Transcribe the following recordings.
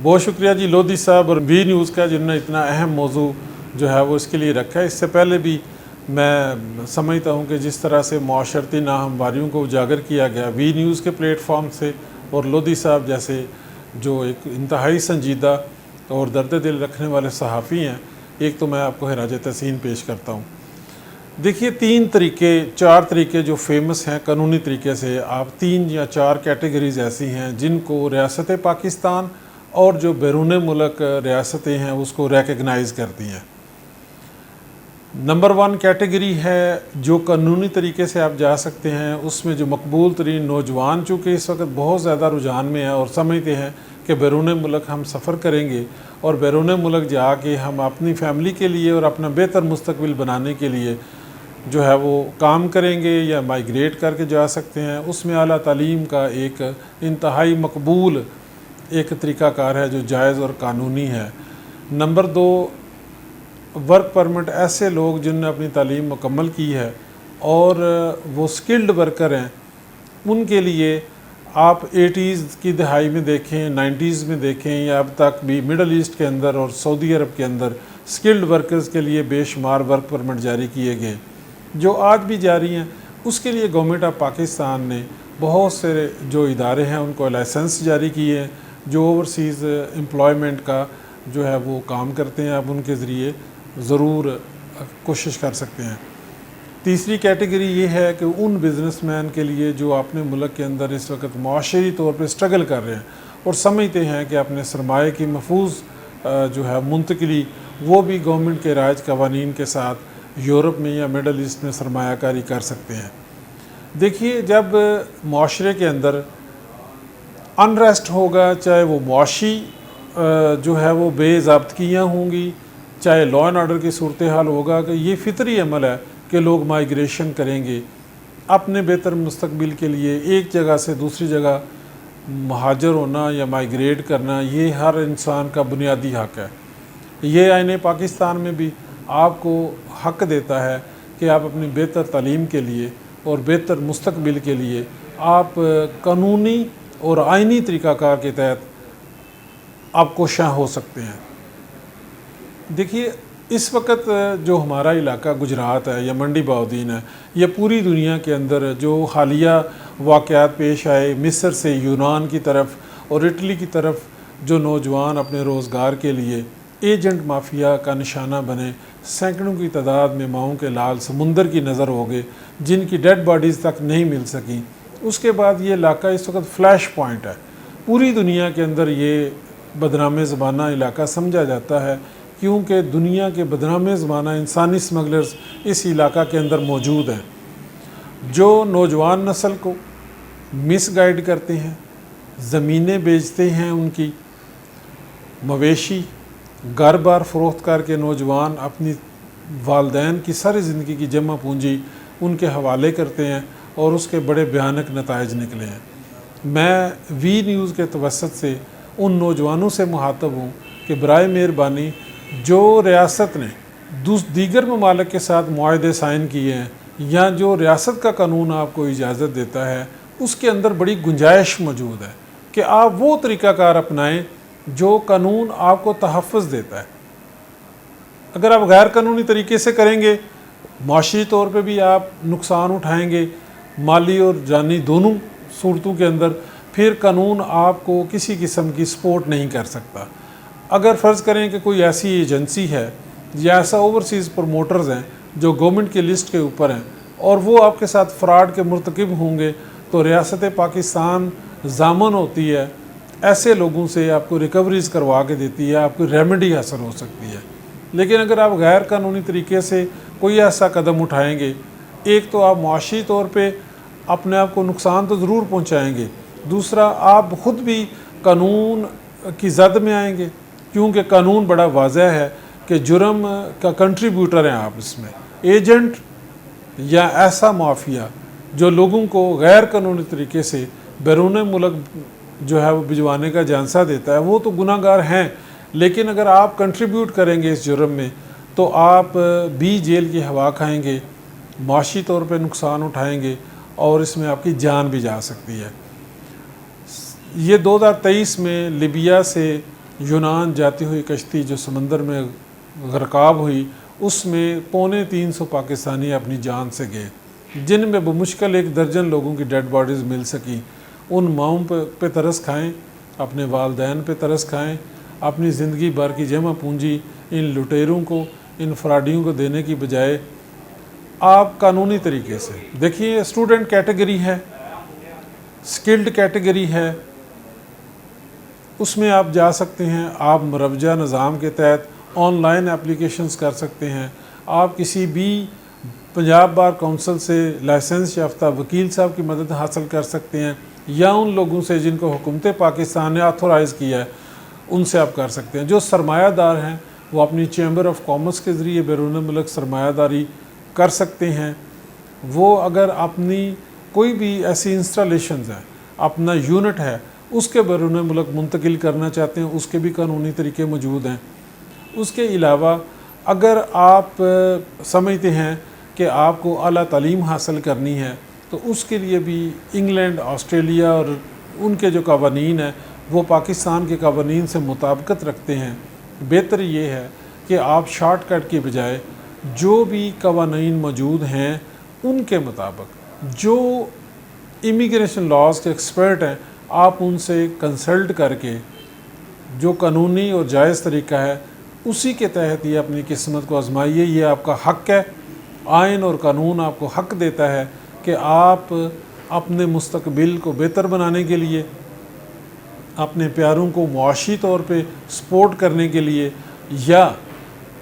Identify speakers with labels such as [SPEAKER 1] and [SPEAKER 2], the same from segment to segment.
[SPEAKER 1] بہت شکریہ جی لودھی صاحب اور وی نیوز کا جنہوں نے اتنا اہم موضوع جو ہے وہ اس کے لیے رکھا ہے۔ اس سے پہلے بھی میں سمجھتا ہوں کہ جس طرح سے معاشرتی ناہمواریوں کو اجاگر کیا گیا وی نیوز کے پلیٹ فارم سے، اور لودھی صاحب جیسے جو ایک انتہائی سنجیدہ اور درد دل رکھنے والے صحافی ہیں، ایک تو میں آپ کو خراج تحسین پیش کرتا ہوں۔ دیکھیے 4 طریقے جو فیمس ہیں قانونی طریقے سے، آپ 3 یا 4 کیٹیگریز ایسی ہیں جن کو ریاست پاکستان اور جو بیرون ملک ریاستیں ہیں اس کو ریکگنائز کرتی ہیں۔ نمبر 1 کیٹیگری ہے جو قانونی طریقے سے آپ جا سکتے ہیں، اس میں جو مقبول ترین نوجوان چونکہ اس وقت بہت زیادہ رجحان میں ہے اور سمجھتے ہیں کہ بیرون ملک ہم سفر کریں گے اور بیرون ملک جا کے ہم اپنی فیملی کے لیے اور اپنا بہتر مستقبل بنانے کے لیے جو ہے وہ کام کریں گے یا مائیگریٹ کر کے جا سکتے ہیں، اس میں اعلیٰ تعلیم کا ایک انتہائی مقبول ایک طریقہ کار ہے جو جائز اور قانونی ہے۔ نمبر 2 ورک پرمٹ، ایسے لوگ جن نے اپنی تعلیم مکمل کی ہے اور وہ سکلڈ ورکر ہیں، ان کے لیے آپ 80s کی دہائی میں دیکھیں، 90s میں دیکھیں یا اب تک بھی مڈل ایسٹ کے اندر اور سعودی عرب کے اندر سکلڈ ورکرز کے لیے بے شمار ورک پرمٹ جاری کیے گئے جو آج بھی جاری ہیں۔ اس کے لیے گورنمنٹ آف پاکستان نے بہت سے جو ادارے ہیں ان کو لائسنس جاری کیے ہیں جو اوورسیز امپلائمنٹ کا جو ہے وہ کام کرتے ہیں، آپ ان کے ذریعے ضرور کوشش کر سکتے ہیں۔ تیسری کیٹیگری یہ ہے کہ ان بزنس مین کے لیے جو اپنے ملک کے اندر اس وقت معاشری طور پہ سٹرگل کر رہے ہیں اور سمجھتے ہیں کہ اپنے سرمایہ کی محفوظ جو ہے منتقلی وہ بھی گورنمنٹ کے رائج قوانین کے ساتھ یورپ میں یا مڈل ایسٹ میں سرمایہ کاری کر سکتے ہیں۔ دیکھیے جب معاشرے کے اندر انریسٹ ہوگا، چاہے وہ معاشی جو ہے وہ بے ضابطگیاں ہوں گی، چاہے لا اینڈ آرڈر کی صورتحال ہوگا، کہ یہ فطری عمل ہے کہ لوگ مائیگریشن کریں گے اپنے بہتر مستقبل کے لیے، ایک جگہ سے دوسری جگہ مہاجر ہونا یا مائیگریٹ کرنا یہ ہر انسان کا بنیادی حق ہے۔ یہ آئین پاکستان میں بھی آپ کو حق دیتا ہے کہ آپ اپنی بہتر تعلیم کے لیے اور بہتر مستقبل کے لیے آپ قانونی اور آئینی طریقہ کار کے تحت آپ کوشاں ہو سکتے ہیں۔ دیکھیے اس وقت جو ہمارا علاقہ گجرات ہے یا منڈی باؤدین ہے، یہ پوری دنیا کے اندر جو حالیہ واقعات پیش آئے مصر سے یونان کی طرف اور اٹلی کی طرف جو نوجوان اپنے روزگار کے لیے ایجنٹ مافیا کا نشانہ بنے، سینکڑوں کی تعداد میں ماؤں کے لال سمندر کی نظر ہو گئے جن کی ڈیڈ باڈیز تک نہیں مل سکیں۔ اس کے بعد یہ علاقہ اس وقت فلیش پوائنٹ ہے، پوری دنیا کے اندر یہ بدنام زمانہ علاقہ سمجھا جاتا ہے کیونکہ دنیا کے بدنام زمانہ انسانی سمگلرز اس علاقہ کے اندر موجود ہیں جو نوجوان نسل کو مس گائیڈ کرتے ہیں، زمینیں بیچتے ہیں، ان کی مویشی گھر بار فروخت کر کے نوجوان اپنی والدین کی ساری زندگی کی جمع پونجی ان کے حوالے کرتے ہیں اور اس کے بڑے بھیانک نتائج نکلے ہیں۔ میں وی نیوز کے توسط سے ان نوجوانوں سے مخاطب ہوں کہ برائے مہربانی جو ریاست نے دیگر ممالک کے ساتھ معاہدے سائن کیے ہیں یا جو ریاست کا قانون آپ کو اجازت دیتا ہے اس کے اندر بڑی گنجائش موجود ہے کہ آپ وہ طریقہ کار اپنائیں جو قانون آپ کو تحفظ دیتا ہے۔ اگر آپ غیر قانونی طریقے سے کریں گے معاشی طور پہ بھی آپ نقصان اٹھائیں گے، مالی اور جانی دونوں صورتوں کے اندر، پھر قانون آپ کو کسی قسم کی سپورٹ نہیں کر سکتا۔ اگر فرض کریں کہ کوئی ایسی ایجنسی ہے یا ایسا اوورسیز پروموٹرز ہیں جو گورنمنٹ کی لسٹ کے اوپر ہیں اور وہ آپ کے ساتھ فراڈ کے مرتکب ہوں گے تو ریاست پاکستان ضامن ہوتی ہے، ایسے لوگوں سے آپ کو ریکوریز کروا کے دیتی ہے، آپ کو ریمیڈی حاصل ہو سکتی ہے۔ لیکن اگر آپ غیر قانونی طریقے سے کوئی ایسا قدم اٹھائیں گے، ایک تو آپ معاشی طور پہ اپنے آپ کو نقصان تو ضرور پہنچائیں گے، دوسرا آپ خود بھی قانون کی زد میں آئیں گے کیونکہ قانون بڑا واضح ہے کہ جرم کا کنٹریبیوٹر ہیں آپ، اس میں ایجنٹ یا ایسا مافیا جو لوگوں کو غیر قانونی طریقے سے بیرون ملک جو ہے وہ بھجوانے کا جانسہ دیتا ہے، وہ تو گناہ گار ہیں، لیکن اگر آپ کنٹریبیوٹ کریں گے اس جرم میں تو آپ بھی جیل کی ہوا کھائیں گے، معاشی طور پہ نقصان اٹھائیں گے اور اس میں آپ کی جان بھی جا سکتی ہے۔ یہ 2023 میں لیبیا سے یونان جاتی ہوئی کشتی جو سمندر میں غرقاب ہوئی، اس میں 350 پاکستانی اپنی جان سے گئے، جن میں بمشکل 1 درجن لوگوں کی ڈیڈ باڈیز مل سکیں۔ ان ماؤں پہ ترس کھائیں، اپنے والدین پہ ترس کھائیں، اپنی زندگی بھر کی جمع پونجی ان لٹیروں کو، ان فراڈیوں کو دینے کی بجائے آپ قانونی طریقے سے دیکھیے، اسٹوڈنٹ کیٹیگری ہے، سکلڈ کیٹیگری ہے، اس میں آپ جا سکتے ہیں۔ آپ مروجہ نظام کے تحت آن لائن اپلیکیشنز کر سکتے ہیں۔ آپ کسی بھی پنجاب بار کونسل سے لائسنس یافتہ وکیل صاحب کی مدد حاصل کر سکتے ہیں، یا ان لوگوں سے جن کو حکومت پاکستان نے آتھورائز کیا ہے ان سے آپ کر سکتے ہیں۔ جو سرمایہ دار ہیں وہ اپنی چیمبر آف کامرس کے ذریعے بیرون ملک سرمایہ داری کر سکتے ہیں۔ وہ اگر اپنی کوئی بھی ایسی انسٹالیشنز ہیں، اپنا یونٹ ہے، اس کے بیرون ملک منتقل کرنا چاہتے ہیں، اس کے بھی قانونی طریقے موجود ہیں۔ اس کے علاوہ اگر آپ سمجھتے ہیں کہ آپ کو اعلیٰ تعلیم حاصل کرنی ہے تو اس کے لیے بھی انگلینڈ، آسٹریلیا اور ان کے جو قوانین ہیں وہ پاکستان کے قوانین سے مطابقت رکھتے ہیں۔ بہتر یہ ہے کہ آپ شارٹ کٹ کے بجائے جو بھی قوانین موجود ہیں ان کے مطابق، جو امیگریشن لاز کے ایکسپرٹ ہیں، آپ ان سے کنسلٹ کر کے جو قانونی اور جائز طریقہ ہے اسی کے تحت یہ اپنی قسمت کو آزمائیے۔ یہ آپ کا حق ہے، آئین اور قانون آپ کو حق دیتا ہے کہ آپ اپنے مستقبل کو بہتر بنانے کے لیے، اپنے پیاروں کو معاشی طور پہ سپورٹ کرنے کے لیے یا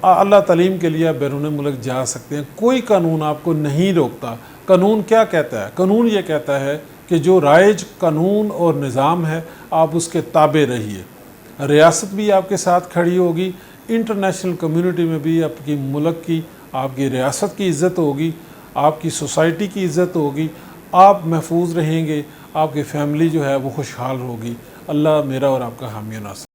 [SPEAKER 1] اعلیٰ تعلیم کے لیے بیرون ملک جا سکتے ہیں۔ کوئی قانون آپ کو نہیں روکتا۔ قانون کیا کہتا ہے؟ قانون یہ کہتا ہے کہ جو رائج قانون اور نظام ہے آپ اس کے تابع رہیے۔ ریاست بھی آپ کے ساتھ کھڑی ہوگی، انٹرنیشنل کمیونٹی میں بھی آپ کی ملک کی، آپ کی ریاست کی عزت ہوگی، آپ کی سوسائٹی کی عزت ہوگی، آپ محفوظ رہیں گے، آپ کی فیملی جو ہے وہ خوشحال ہوگی۔ اللہ میرا اور آپ کا حامی و ناصر۔